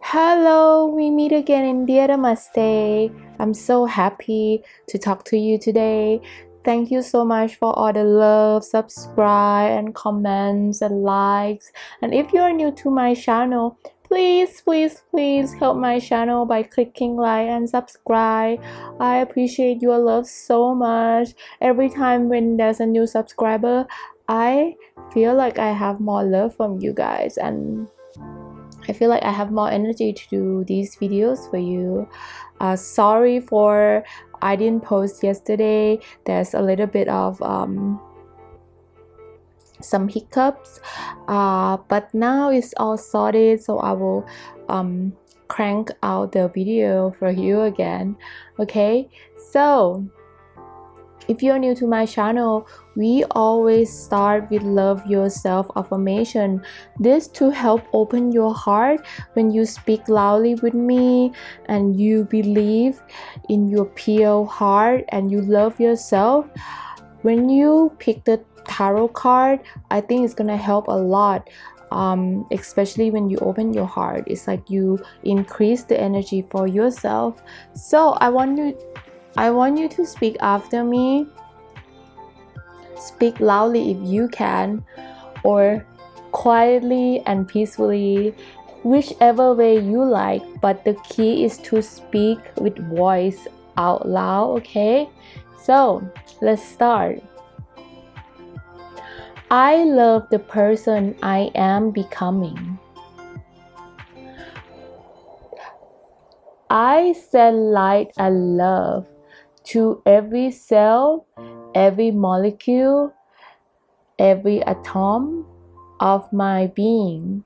Hello, we meet again in Damaste. I'm so happy to talk to you today. Thank you so much for all the love, subscribe, and comments and likes. And if you are new to my channel, please help my channel by clicking like and subscribe. I appreciate your love so much. Every time when there's a new subscriber, I feel like I have more love from you guys, and I feel like I have more energy to do these videos for you. Sorry for I didn't post yesterday. There's a little bit of some hiccups, but now it's all sorted, so I will crank out the video for you again. Okay, so if you're new to my channel, we always start with love yourself affirmation. This to help open your heart when you speak loudly with me and you believe in your pure heart and you love yourself. When you pick the tarot card, I think it's gonna help a lot. Especially when you open your heart, it's like you increase the energy for yourself. So I want you to speak after me. Speak loudly if you can, or quietly and peacefully, whichever way you like, but the key is to speak with voice out loud, okay? So let's start. I love the person I am becoming. I send light and love to every cell, every molecule, every atom of my being.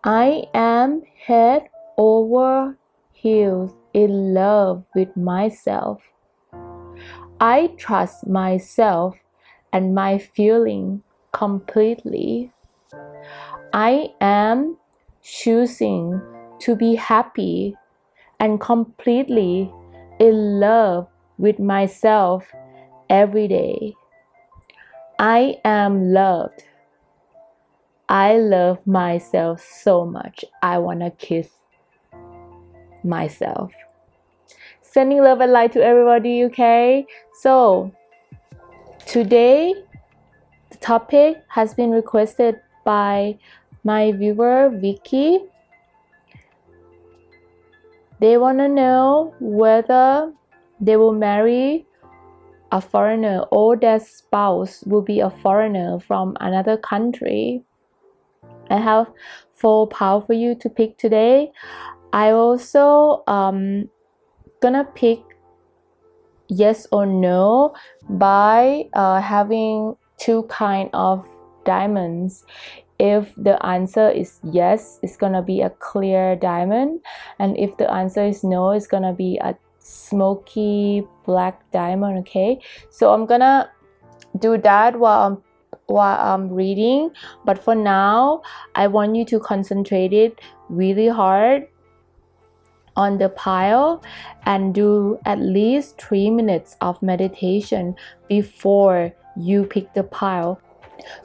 I am head over heels in love with myself. I trust myself and my feeling completely. I am choosing to be happy and completely in love with myself every day. I am loved. I love myself so much. I want to kiss myself. Sending love and light to everybody, okay? So, today, the topic has been requested by my viewer, Vicky. They want to know whether they will marry a foreigner or their spouse will be a foreigner from another country. I have 4 piles for you to pick today. I also gonna pick yes or no by having 2 kind of diamonds. If the answer is yes, it's gonna be a clear diamond, and if the answer is no, it's gonna be a smoky black diamond. Okay, so I'm gonna do that while I'm reading, but for now I want you to concentrate it really hard on the pile and do at least 3 minutes of meditation before you pick the pile.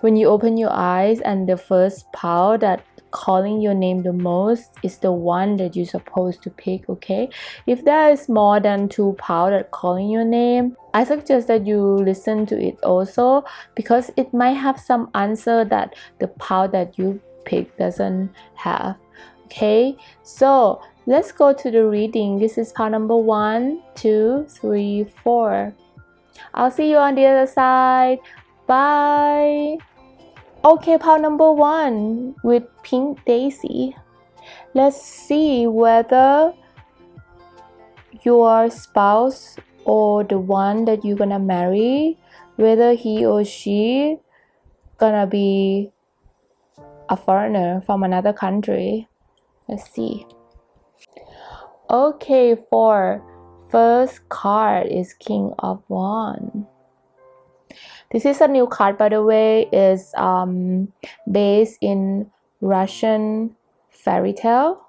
When you open your eyes and the first pile that calling your name the most is the one that you're supposed to pick, okay? If there is more than 2 piles that calling your name, I suggest that you listen to it also, because it might have some answer that the pile that you pick doesn't have. Okay, so let's go to the reading. This is pile number 1, 2, 3, 4. I'll see you on the other side. Bye. Okay, pile number 1 with pink daisy. Let's see whether your spouse or the one that you're gonna marry, whether he or she gonna be a foreigner from another country. Let's see. Okay, for first card is King of Wands. This is a new card, by the way. It's based in Russian fairy tale.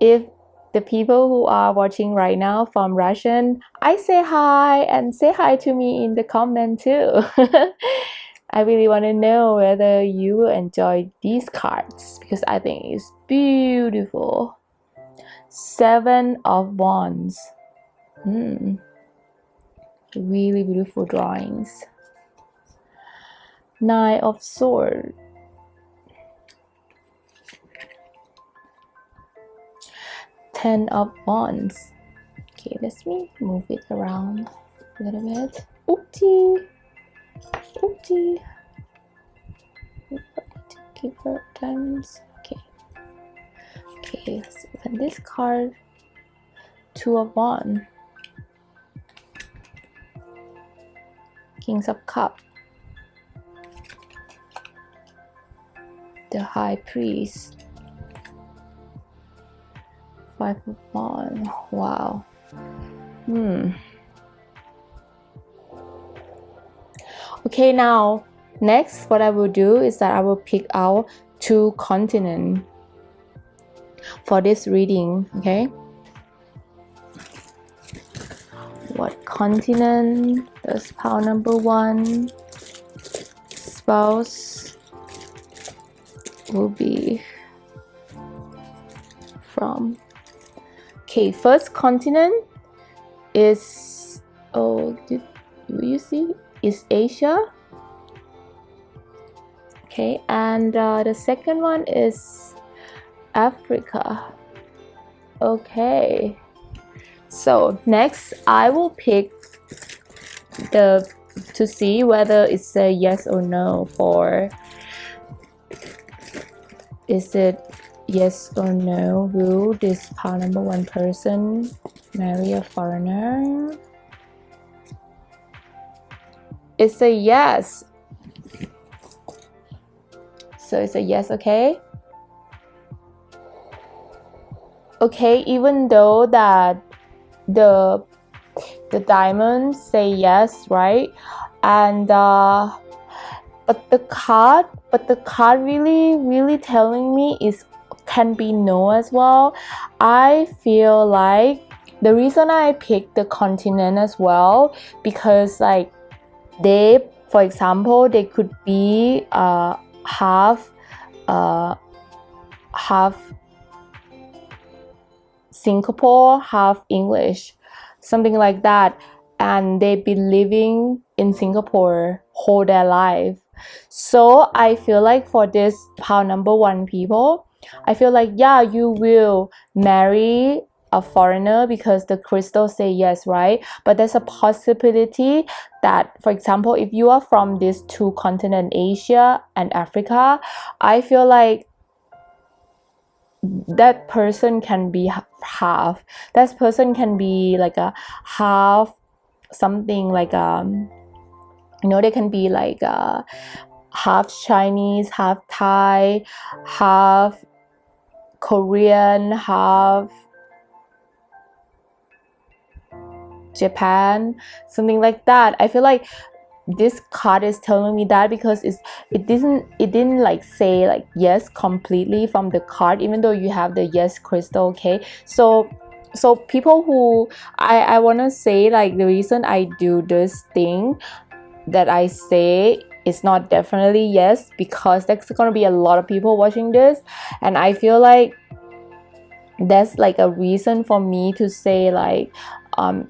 If the people who are watching right now from Russian, I say hi, and say hi to me in the comment too. I really want to know whether you will enjoy these cards because I think it's beautiful. 7 of Wands. Really beautiful drawings. 9 of Swords. 10 of Wands. Okay, let me move it around a little bit. Oopsie. Oopsie. Keep her diamonds. Okay. Okay, let's open this card. 2 of Wands. Kings of Cups. The High Priest. 5 of Wands. Wow. Okay, now next what I will do is that I will pick out 2 continents for this reading. Okay, what continent does pile number 1 spouse will be from? Okay, first continent is, will you see, is Asia. Okay, and the second one is Africa. Okay, so next I will pick to see whether it's a yes or no for, is it yes or no, will this pile number 1 person marry a foreigner? It's a yes. So it's a yes. Okay. Okay, even though that the diamonds say yes, right? And but the card really telling me is can be no as well. I feel like the reason I picked the continent as well, because like they, for example, they could be half Singapore, half English, something like that, and they've been living in Singapore whole their life. So I feel like for this pile number 1 people, I feel like, yeah, you will marry a foreigner because the crystals say yes, right? But there's a possibility that, for example, if you are from these 2 continents, Asia and Africa, I feel like that person can be half. That person can be like a half something, like they can be like half Chinese, half Thai, half Korean, half Japan, something like that. I feel like this card is telling me that because it didn't like say like yes completely from the card, even though you have the yes crystal. Okay, so people who I want to say, like, the reason I do this thing that I say it's not definitely yes, because there's gonna be a lot of people watching this, and I feel like that's like a reason for me to say like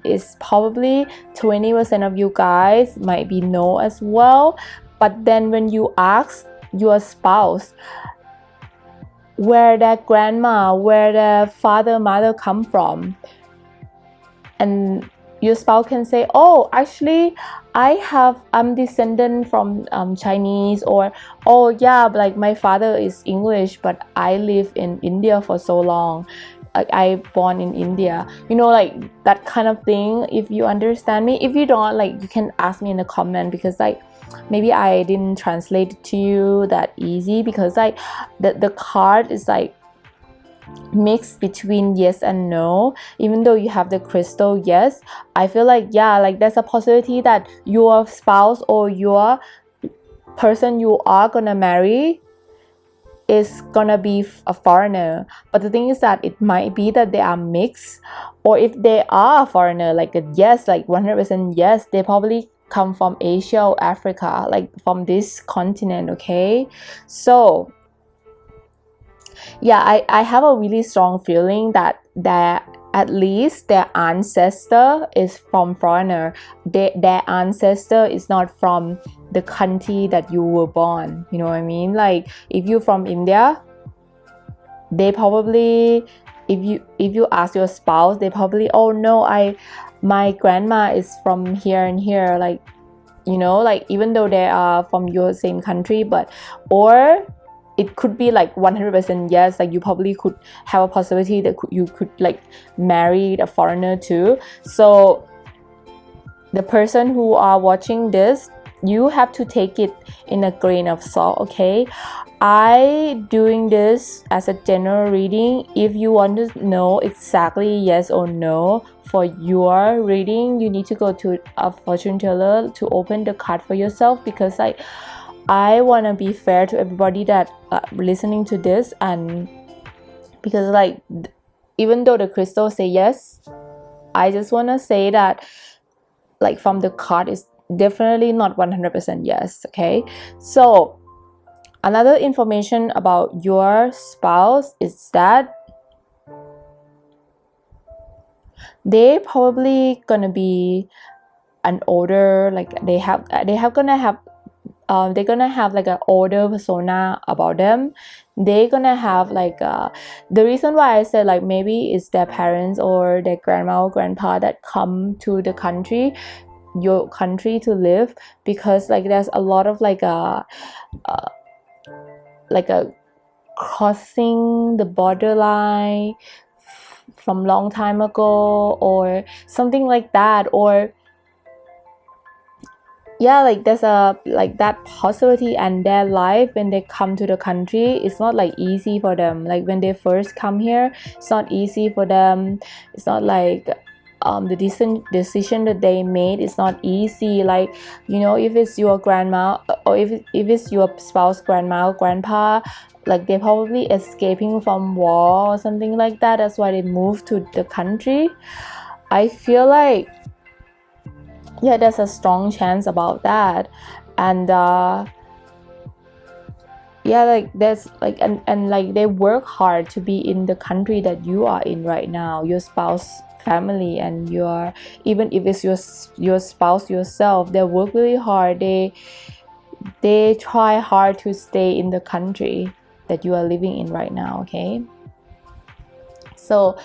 it's probably 20% of you guys might be no as well. But then when you ask your spouse where their grandma, where their father, mother come from, and your spouse can say, oh, actually I'm descendant from Chinese, or oh yeah, like my father is English but I live in India for so long, like I born in India, like that kind of thing. If you understand me, if you don't, like, you can ask me in the comment, because like maybe I didn't translate it to you that easy, because like the card is like mixed between yes and no. Even though you have the crystal yes, I feel like, yeah, like there's a possibility that your spouse or your person you are gonna marry is gonna be a foreigner. But the thing is that it might be that they are mixed, or if they are a foreigner, like a yes, like 100% yes, they probably come from Asia or Africa, like from this continent, okay? So yeah, I have a really strong feeling that at least their ancestor is from foreigner. Their ancestor is not from the country that you were born. You know what I mean? Like if you're from India, they probably, if you ask your spouse, they probably, oh no, my grandma is from here and here, like, you know, like even though they are from your same country, but or it could be like 100% yes, like you probably could have a possibility that you could like marry a foreigner too. So the person who are watching this, you have to take it in a grain of salt, okay? I doing this as a general reading. If you want to know exactly yes or no for your reading, you need to go to a fortune teller to open the card for yourself, because like I want to be fair to everybody that listening to this, and because like even though the crystals say yes, I just want to say that like from the card is definitely not 100% yes, okay? So another information about your spouse is that they probably gonna be an older, like they're gonna have like an older persona about them. They're gonna have like the reason why I said like maybe it's their parents or their grandma or grandpa that come to the country, your country, to live, because like there's a lot of like a crossing the borderline from long time ago or something like that, or yeah, like there's a like that possibility. And their life when they come to the country, it's not like easy for them. Like when they first come here, it's not easy for them. It's not like the decision that they made is not easy. Like, you know, if it's your grandma or if it's your spouse grandma or grandpa, like they're probably escaping from war or something like that. That's why they moved to the country. I feel like yeah, there's a strong chance about that. And yeah, like there's like and like they work hard to be in the country that you are in right now, your spouse family, and your, even if it's your spouse yourself, they work really hard. They try hard to stay in the country that you are living in right now, okay? So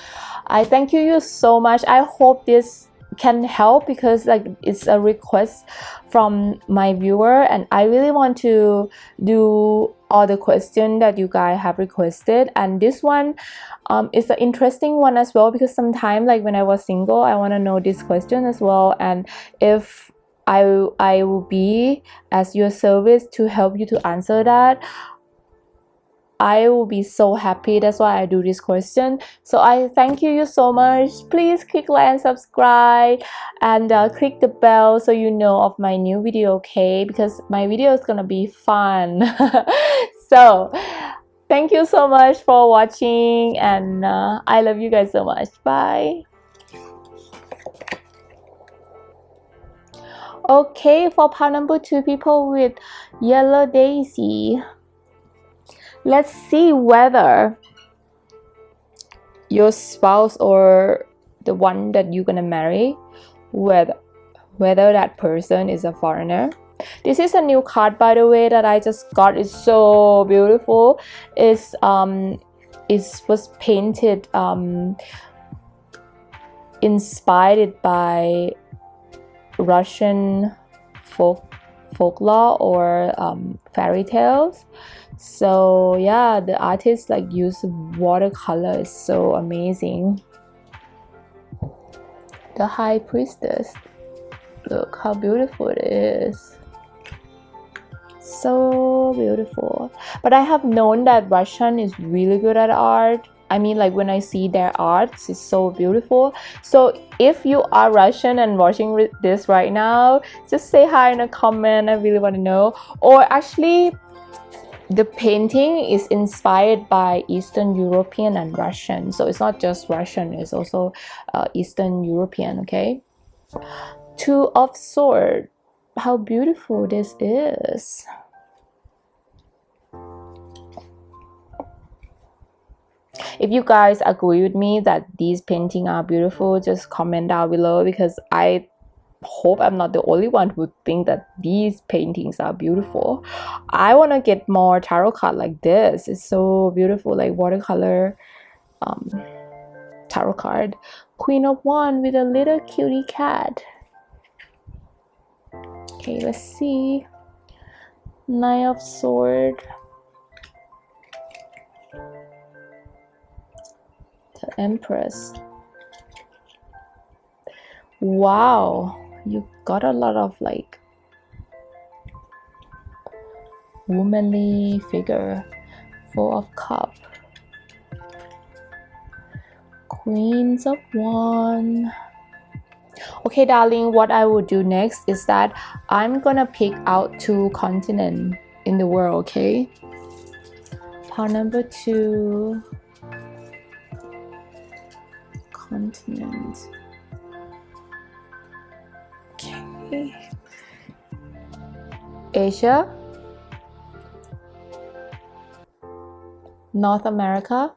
I thank you so much. I hope this can help, because like it's a request from my viewer, and I really want to do all the questions that you guys have requested. And this one is an interesting one as well, because sometimes like when I was single, I want to know this question as well, and if I will be as your service to help you to answer that, I will be so happy. That's why I do this question. So I thank you so much. Please click like and subscribe, and click the bell so you know of my new video, okay? Because my video is gonna be fun. So thank you so much for watching, and I love you guys so much. Bye. Okay, for pile number 2, people with yellow daisy. Let's see whether your spouse or the one that you're gonna marry, whether that person is a foreigner. This is a new card, by the way, that I just got. It's so beautiful. It was painted inspired by Russian folklore or fairy tales. So yeah, the artist like used watercolor. It's so amazing. The High Priestess, look how beautiful it is. So beautiful. But I have known that Russian is really good at art. I mean, like when I see their arts, it's so beautiful. So if you are Russian and watching this right now, just say hi in a comment. I really want to know. Or actually, the painting is inspired by Eastern European and Russian. So it's not just Russian, it's also Eastern European, okay? Two of Swords. how beautiful this is. If you guys agree with me that these paintings are beautiful, just comment down below, because I hope I'm not the only one who think that these paintings are beautiful. I want to get more tarot card like this. It's so beautiful, like watercolor tarot card. Queen of Wands with a little cutie cat. Okay, let's see. Knight of Swords. The Empress. Wow, you got a lot of like womanly figure. Four of Cups. Queens of Wands. Okay, darling, what I will do next is that I'm gonna pick out 2 continents in the world, okay? Pile number 2. Continent. Okay. Asia. North America.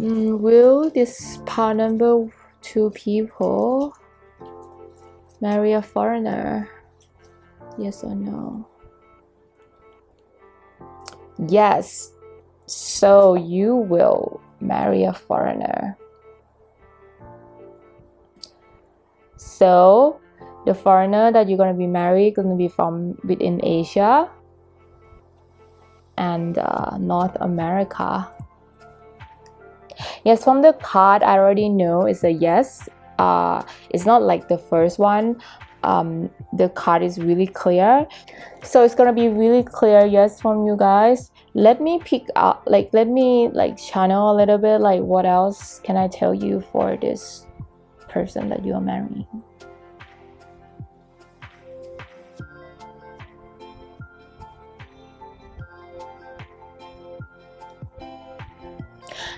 Will this pile number 2 people marry a foreigner? Yes or no? Yes. So you will marry a foreigner. So the foreigner that you're going to be married going to be from within Asia and North America. Yes, from the card I already know it's a yes. It's not like the first one. The card is really clear, so it's gonna be really clear yes from you guys. Let me pick up, let me channel a little bit, like what else can I tell you for this person that you are marrying.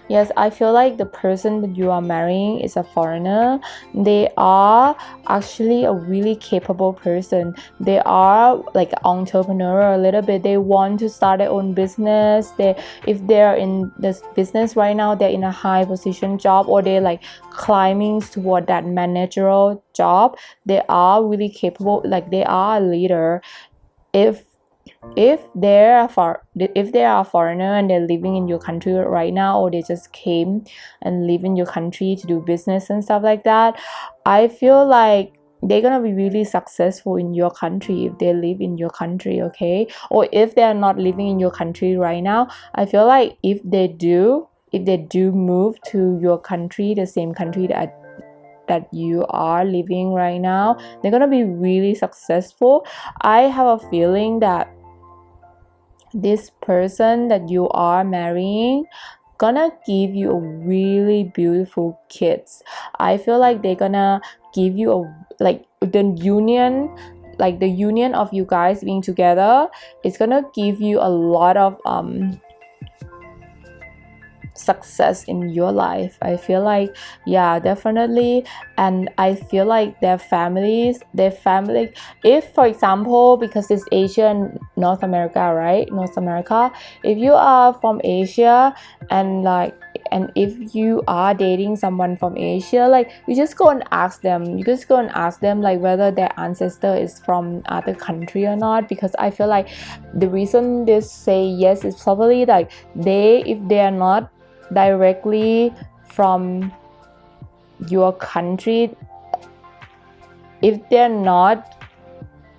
Yes, I feel like the person that you are marrying is a foreigner. They are actually a really capable person. They are like an entrepreneur a little bit. They want to start their own business. If they're in this business right now, they're in a high position job, or they're like climbing toward that managerial job. They are really capable, like they are a leader. If they are a foreigner and they're living in your country right now, or they just came and live in your country to do business and stuff like that, I feel like they're gonna be really successful in your country if they live in your country, okay? Or if they're not living in your country right now, I feel like if they do move to your country, the same country that you are living right now, they're gonna be really successful. I have a feeling that this person that you are marrying gonna give you a really beautiful kids. I feel like they're gonna give you the union of you guys being together is gonna give you a lot of success in your life. I feel like, yeah, definitely. And I feel like their family, if for example, because it's Asia and North America, right? North America, if you are from Asia and if you are dating someone from Asia, you just go and ask them like whether their ancestor is from other country or not, because I feel like the reason they say yes is probably like if they are not directly from your country, if they're not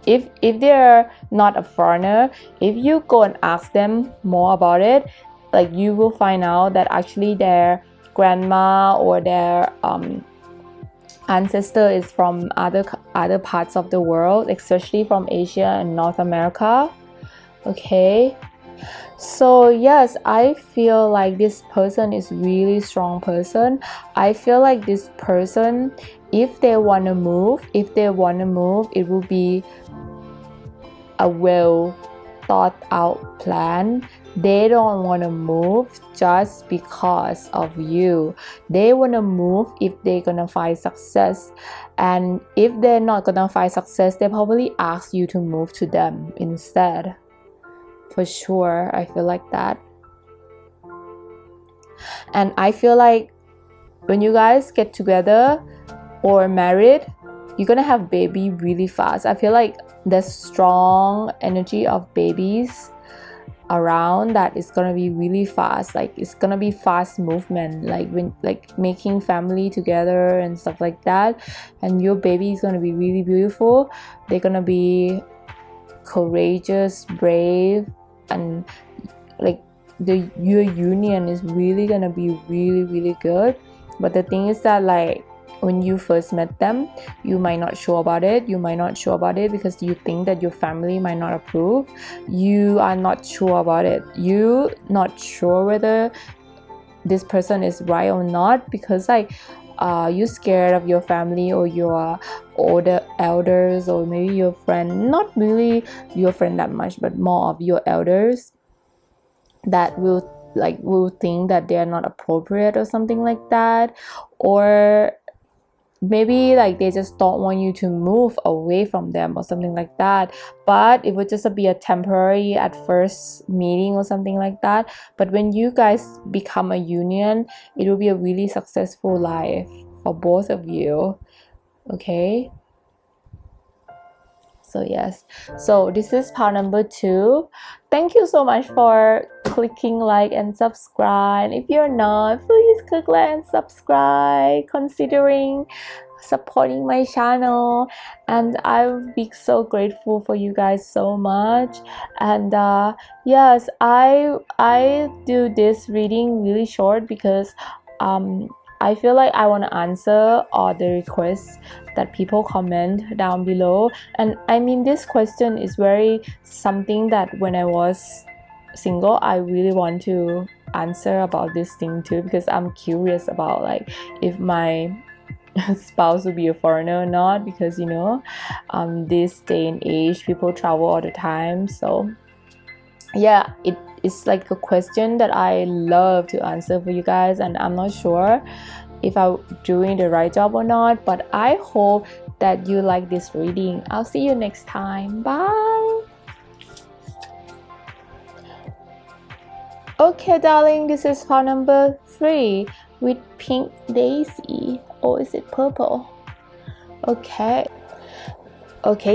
a foreigner, if you go and ask them more about it, like you will find out that actually their grandma or their ancestor is from other parts of the world, especially from Asia and North America. Okay, so yes, I feel like this person is really strong person. I feel like this person, if they want to move, it will be a thought out plan. They don't want to move just because of you. They want to move if they're gonna find success, and if they're not gonna find success, they probably ask you to move to them instead. For sure, I feel like that. And I feel like when you guys get together or married, you're gonna have baby really fast. I feel like there's strong energy of babies around that is gonna be really fast. Like it's gonna be fast movement, like when like making family together and stuff like that. And your baby is gonna be really beautiful. They're gonna be courageous, brave, and like your union is really gonna be really good. But the thing is that like when you first met them, you might not sure about it. You might not sure about it because you think that your family might not approve. You are not sure about it. You not sure whether this person is right or not because like you're scared of your family or your older elders, or maybe your friend, not really your friend that much, but more of your elders that will think that they are not appropriate or something like that. Or maybe like they just don't want you to move away from them or something like that. But it would just be a temporary at first meeting or something like that. But when you guys become a union, it will be a really successful life for both of you. Okay, so yes, so this is part number 2. Thank you so much for clicking like and subscribe. If you're not, please click like and subscribe, considering supporting my channel, and I'll be so grateful for you guys so much. And yes, I do this reading really short because I feel like I want to answer all the requests that people comment down below. And I mean, this question is very something that when I was single, I really want to answer about this thing too, because I'm curious about like if my spouse will be a foreigner or not, because you know, this day and age people travel all the time. So yeah, it's like a question that I love to answer for you guys, and I'm not sure if I'm doing the right job or not, but I hope that you like this reading. I'll see you next time. Bye. Okay, darling, this is part number 3 with pink daisy, or is it purple? Okay,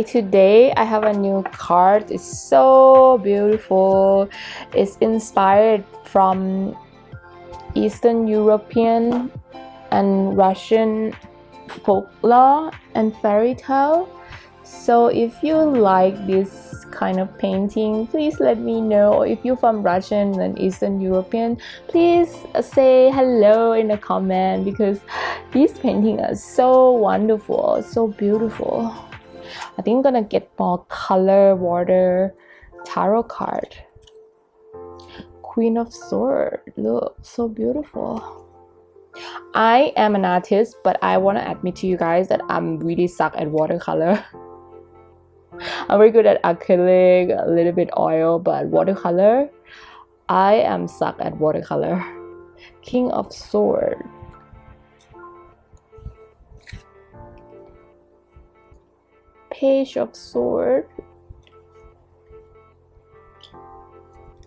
today I have a new card. It's so beautiful. It's inspired from Eastern European and Russian folklore and fairy tale. So if you like this kind of painting, please let me know. If you're from Russian and Eastern European, please say hello in the comment, because these paintings are so wonderful, so beautiful. I think I'm gonna get more color water tarot card. Queen of Swords, look, so beautiful. I am an artist, but I want to admit to you guys that I'm really suck at watercolor. I'm very good at acrylic, a little bit oil, but watercolor, I am suck at watercolor. King of Swords. Page of Swords.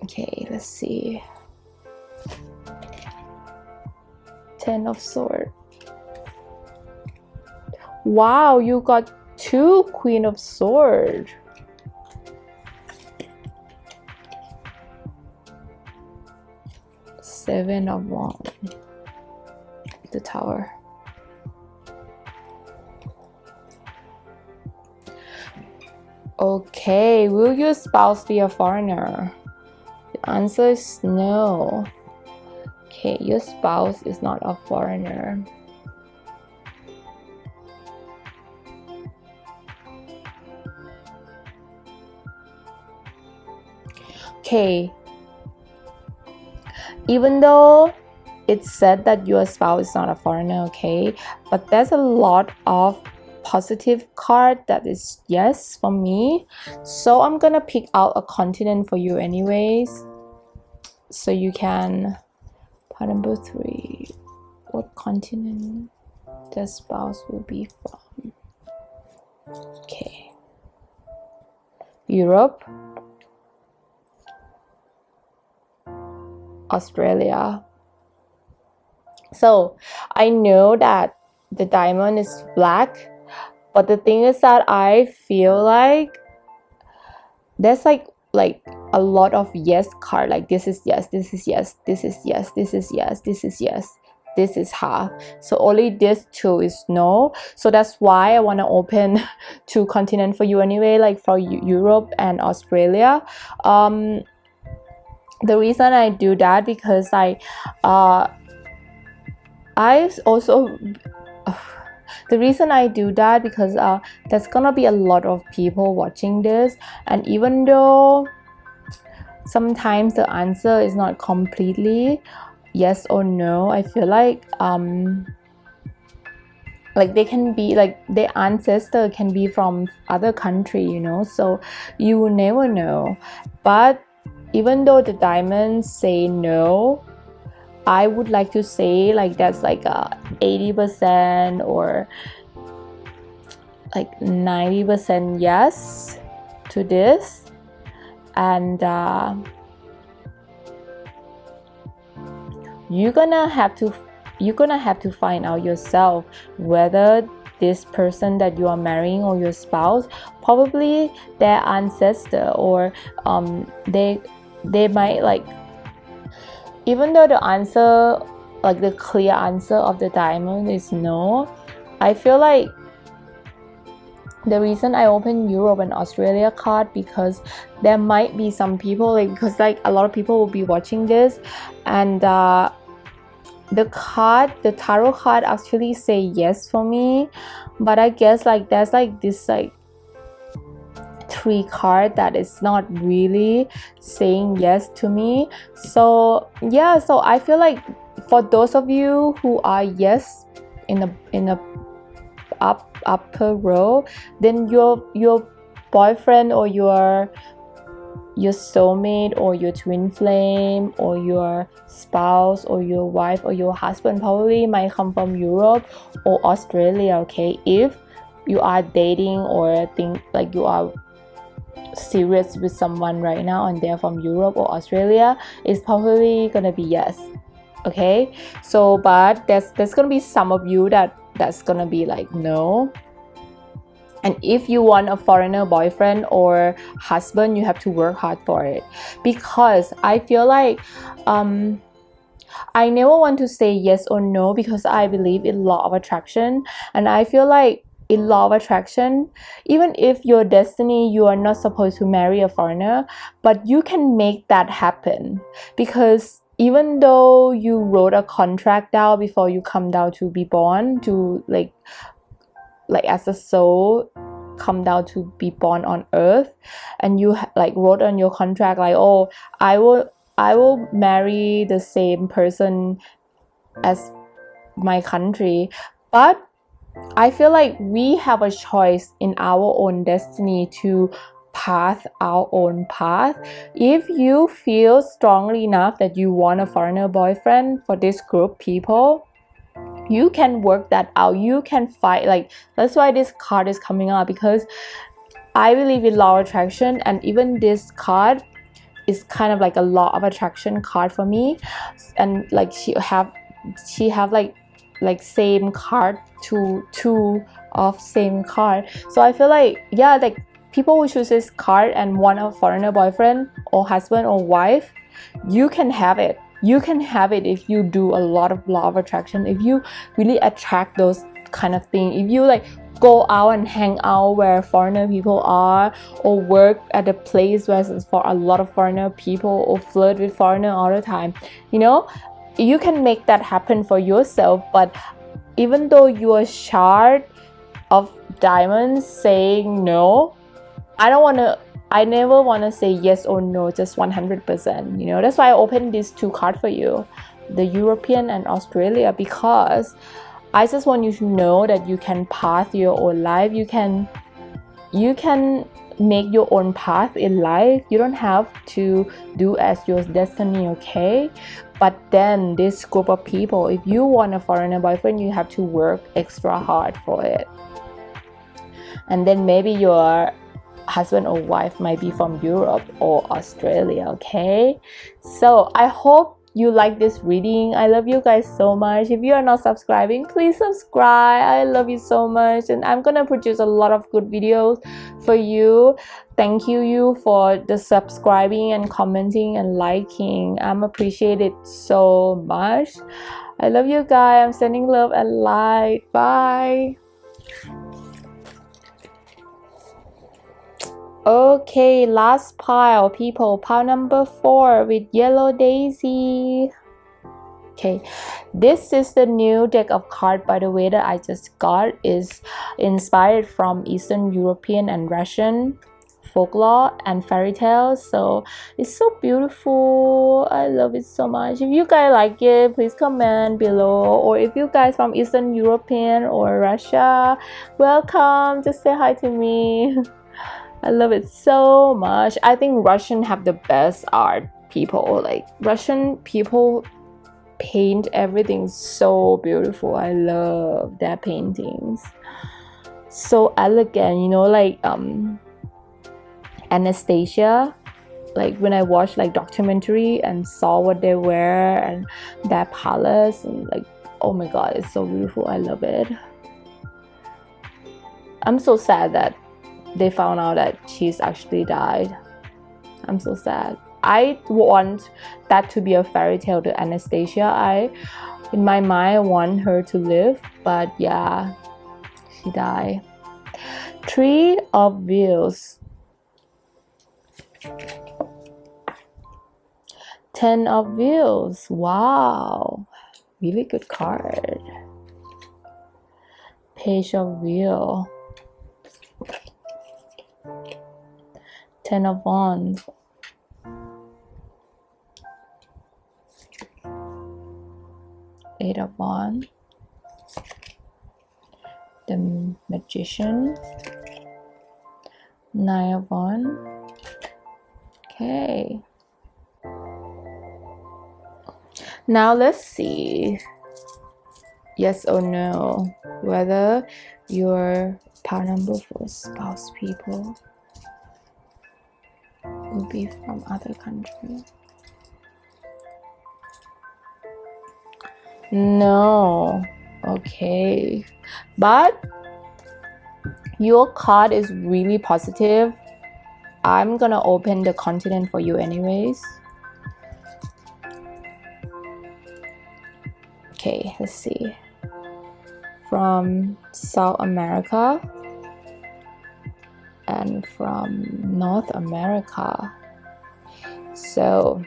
Okay, let's see. 10 of Swords. Wow, you got 2 Queen of Swords. Seven of Wands. The Tower. Okay, will your spouse be a foreigner? The answer is no. Okay, your spouse is not a foreigner. Okay, even though it's said that your spouse is not a foreigner, okay, but there's a lot of positive card that is yes for me. So I'm gonna pick out a continent for you anyways, so you can. Part number 3, what continent the spouse will be from? Okay, Europe, Australia. So I know that the diamond is black, but the thing is that I feel like there's like a lot of yes card, like this is yes, this is yes, this is yes, this is yes, this is yes, this is half. So only this 2 is no. So that's why I want to open 2 continents for you anyway, like for Europe and Australia. The reason I do that because I also the reason I do that because there's gonna be a lot of people watching this, and even though sometimes the answer is not completely yes or no, I feel like they can be like their ancestor can be from other country, you know, so you will never know. But even though the diamonds say no, I would like to say like that's like a 80% or like 90% yes to this, and you're gonna have to find out yourself whether this person that you are marrying or your spouse, probably their ancestor, or they might like, even though the answer, like the clear answer of the diamond is no, I feel like the reason I open Europe and Australia card because there might be some people, like, because like a lot of people will be watching this, and the tarot card actually say yes for me, but I guess like there's like this like 3 card that is not really saying yes to me. So yeah, so I feel like for those of you who are yes in the upper row, then your boyfriend or your soulmate or your twin flame or your spouse or your wife or your husband probably might come from Europe or Australia. Okay, if you are dating or think like you are serious with someone right now and they're from Europe or Australia, it's probably gonna be yes. Okay, so but there's gonna be some of you that's gonna be like no. And if you want a foreigner boyfriend or husband, you have to work hard for it, because I feel like I never want to say yes or no, because I believe in law of attraction, and I feel like in law of attraction, even if your destiny, you are not supposed to marry a foreigner, but you can make that happen, because even though you wrote a contract down before you come down to be born, to like as a soul come down to be born on earth, and you like wrote on your contract like, oh, I will marry the same person as my country, but I feel like we have a choice in our own destiny to path our own path. If you feel strongly enough that you want a foreigner boyfriend for this group people, you can work that out. You can fight. Like, that's why this card is coming out, because I believe in law of attraction, and even this card is kind of like a law of attraction card for me. And like she have like same card, two of same card. So I feel like, yeah, like people who choose this card and want a foreigner boyfriend or husband or wife, you can have it. You can have it if you do a lot of law of attraction, if you really attract those kind of things, if you like go out and hang out where foreigner people are, or work at a place where there's for a lot of foreigner people, or flirt with foreigner all the time, you know, you can make that happen for yourself. But even though your chart of diamonds saying no, I never want to say yes or no just 100%, you know. That's why I opened these 2 cards for you, the European and Australia, because I just want you to know that you can path your own life. You can make your own path in life. You don't have to do as your destiny, okay? But then this group of people, if you want a foreigner boyfriend, you have to work extra hard for it. And then maybe your husband or wife might be from Europe or Australia, okay? So I hope you like this reading. I love you guys so much. If you are not subscribing, please subscribe. I love you so much, and I'm gonna produce a lot of good videos for you. Thank you for the subscribing and commenting and liking. I'm appreciated so much. I love you guys. I'm sending love and light. Bye. Okay, last pile, people. Pile number 4 with yellow daisy. Okay, this is the new deck of cards, by the way, that I just got. Is inspired from Eastern European and Russian folklore and fairy tales. So it's so beautiful. I love it so much. If you guys like it, please comment below. Or if you guys from Eastern European or Russia, welcome. Just say hi to me. I love it so much. I think Russian have the best art, people. Like Russian people paint everything so beautiful. I love their paintings. So elegant, you know, like Anastasia. Like when I watched like documentary and saw what they wear and their palace, and like, oh my god, it's so beautiful. I love it. I'm so sad that they found out that she's actually died. I'm so sad. I want that to be a fairy tale to Anastasia. In my mind, I want her to live, but yeah, she died. 3 of Wheels. 10 of Wheels. Wow, really good card. Page of Wheel. 10 of Wands. Eight of Wands. The Magician. 9 of Wands. Okay. Now let's see, yes or no, whether your power number for spouse people will be from other country. No. Okay, but your card is really positive. I'm gonna open the continent for you anyways. Okay, let's see. From South America and from North America. So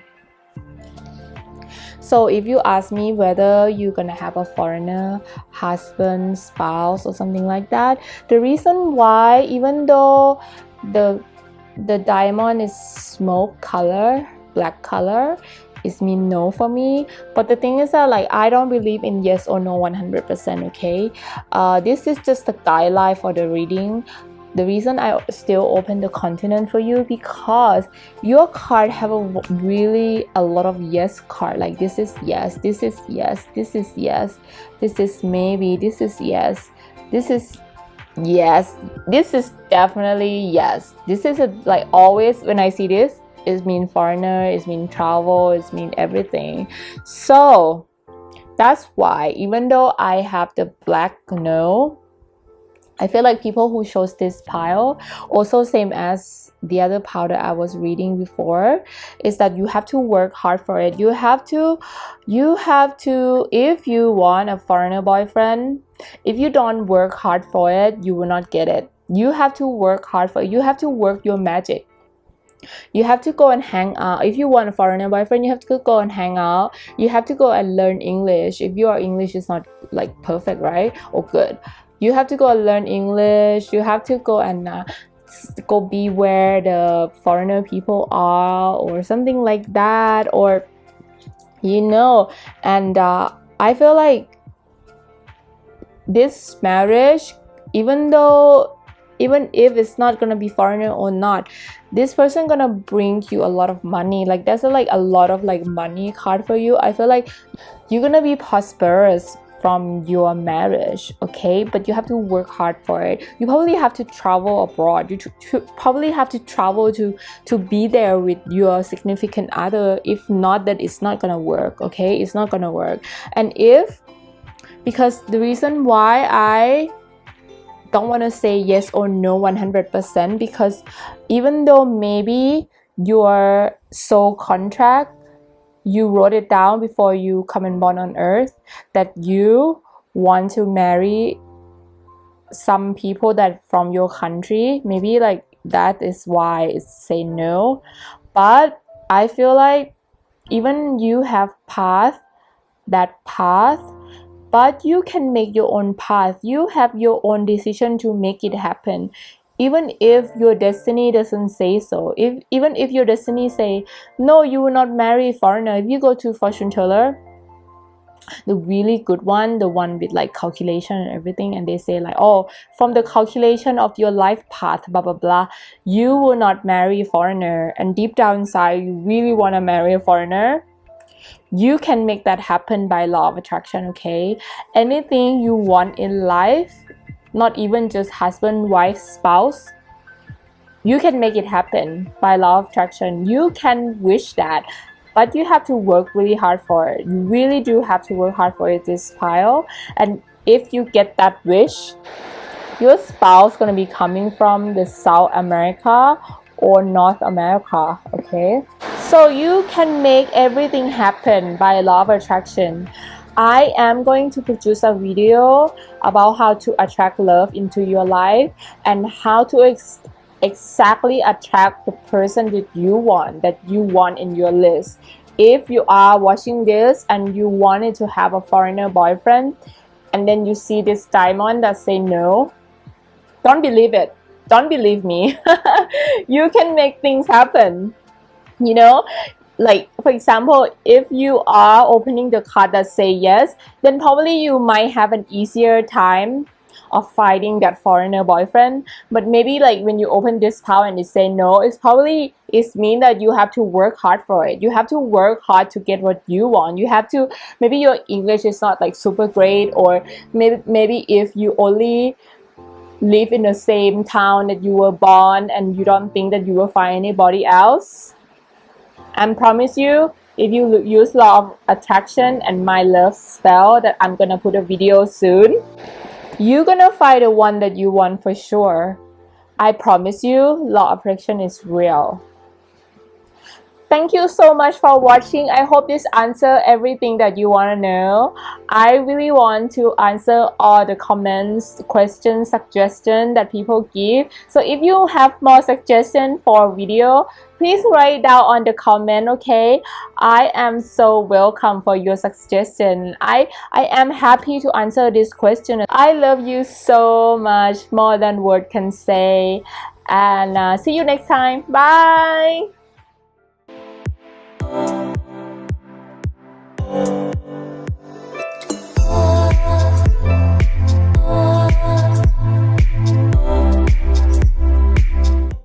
if you ask me whether you're gonna have a foreigner husband, spouse, or something like that, the reason why, even though the diamond is smoke color, black color, is mean no for me, but the thing is that like I don't believe in yes or no 100%. Okay, this is just a guideline for the reading. The reason I still open the continent for you, because your card have a lot of yes card. Like this is yes, this is yes, this is yes, this is maybe, this is yes, this is yes, this is definitely yes. This is like always when I see this, it mean foreigner, it mean travel, it mean everything. So that's why, even though I have the black no, I feel like people who chose this pile, also same as the other pile that I was reading before, is that you have to work hard for it. You have to, if you want a foreigner boyfriend, if you don't work hard for it, you will not get it. You have to work hard for it. You have to work your magic. You have to go and hang out. If you want a foreigner boyfriend, you have to go and hang out. You have to go and learn English. If your English is not like perfect, right, or good, you have to go and learn English. You have to go and go be where the foreigner people are, or something like that, or you know. And I feel like this marriage, even if it's not gonna be foreigner or not, this person gonna bring you a lot of money. Like there's a lot of like money card for you. I feel like you're gonna be prosperous from your marriage, okay? But you have to work hard for it. You probably have to travel abroad. You probably have to travel to be there with your significant other. If not, that it's not gonna work, okay? It's not gonna work. And because the reason why I don't want to say yes or no 100%, because even though maybe your soul contract, you wrote it down before you come and born on earth, that you want to marry some people that from your country, maybe like that is why it's say no. But I feel like even you have that path, but you can make your own path. You have your own decision to make it happen. Even if your destiny doesn't say so, even if your destiny say no, you will not marry a foreigner. If you go to fortune teller, the really good one, the one with like calculation and everything, and they say like, oh, from the calculation of your life path, blah blah blah, you will not marry a foreigner, and deep down inside you really want to marry a foreigner, you can make that happen by law of attraction, okay? Anything you want in life, not even just husband, wife, spouse, you can make it happen by law of attraction. You can wish that, but you have to work really hard for it. You really do have to work hard for it, this pile. And if you get that wish, your spouse gonna be coming from the South America or North America, okay? So you can make everything happen by law of attraction. I am going to produce a video about how to attract love into your life and how to exactly attract the person that you want in your list. If you are watching this and you wanted to have a foreigner boyfriend, and then you see this diamond that say no, don't believe it. Don't believe me. You can make things happen. You know, like for example, if you are opening the card that say yes, then probably you might have an easier time of finding that foreigner boyfriend. But maybe like when you open this pile and it say no, it's mean that you have to work hard for it. You have to work hard to get what you want. You have to, maybe your English is not like super great, or maybe if you only live in the same town that you were born and you don't think that you will find anybody else, I promise you, if you use law of attraction and my love spell that I'm gonna put a video soon, you're gonna find the one that you want for sure. I promise you, law of attraction is real. Thank you so much for watching. I hope this answers everything that you want to know. I really want to answer all the comments, questions, suggestions that people give. So if you have more suggestions for a video, please write down on the comment, okay? I am so welcome for your suggestion. I am happy to answer this question. I love you so much, more than words can say. And see you next time. Bye!